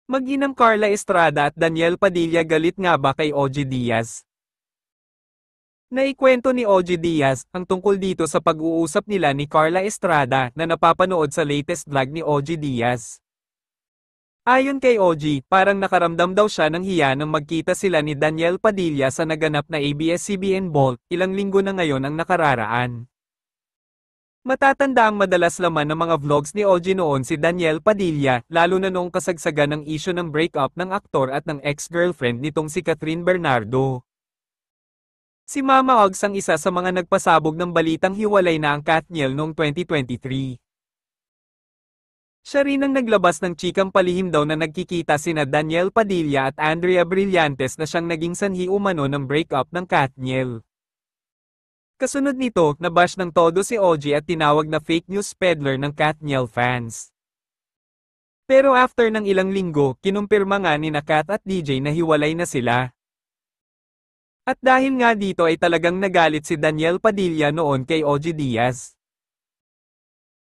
Mag-inang Carla Estrada at Daniel Padilla galit nga ba kay OG Diaz? Naikwento ni OG Diaz ang tungkol dito sa pag-uusap nila ni Carla Estrada na napapanood sa latest vlog ni OG Diaz. Ayon kay OG, parang nakaramdam daw siya ng hiya nang magkita sila ni Daniel Padilla sa naganap na ABS-CBN Vault, ilang linggo na ngayon ang nakararaan. Matatanda ang madalas laman ng mga vlogs ni OG noon si Daniel Padilla, lalo na noong kasagsagan ng isyu ng breakup ng aktor at ng ex-girlfriend nitong si Catherine Bernardo. Si Mama Ogs ang isa sa mga nagpasabog ng balitang hiwalay na ang Katniel noong 2023. Siya rin ang naglabas ng chikang palihim daw na nagkikita sina Daniel Padilla at Andrea Brillantes na siyang naging sanhi umano ng breakup ng Katniel. Kasunod nito, nabash ng todo si OG at tinawag na fake news peddler ng Katniel fans. Pero after ng ilang linggo, kinumpirma nga ni Kat at DJ na hiwalay na sila. At dahil nga dito ay talagang nagalit si Daniel Padilla noon kay OG Diaz.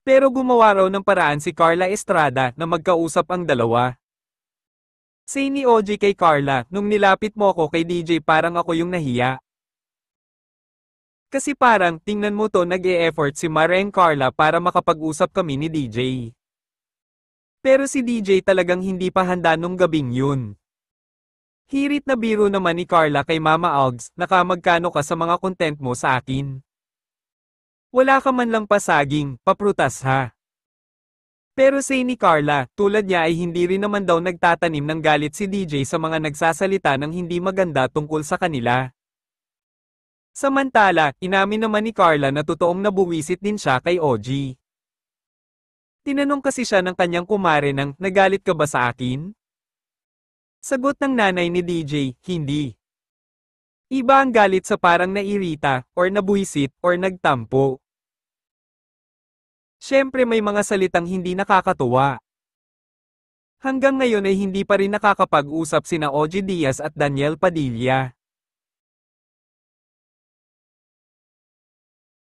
Pero gumawa raw ng paraan si Carla Estrada na magkausap ang dalawa. Say ni OG kay Carla, nung nilapit mo ako kay DJ parang ako yung nahiya. Kasi parang, tingnan mo to nag-e-effort si Mareng Carla para makapag-usap kami ni DJ. Pero si DJ talagang hindi pa handa nung gabing yun. Hirit na biro naman ni Carla kay Mama Ogs, nakamagkano ka sa mga content mo sa akin? Wala ka man lang pasaging, paprutas ha. Pero say ni Carla, tulad niya ay hindi rin naman daw nagtatanim ng galit si DJ sa mga nagsasalita ng hindi maganda tungkol sa kanila. Samantala, inamin naman ni Carla na totoong nabuwisit din siya kay OG. Tinanong kasi siya ng kanyang kumare ng, nagalit ka ba sa akin? Sagot ng nanay ni DJ, hindi. Iba ang galit sa parang nairita, or nabuwisit, or nagtampo. Siyempre may mga salitang hindi nakakatuwa. Hanggang ngayon ay hindi pa rin nakakapag-usap sina OG Diaz at Daniel Padilla.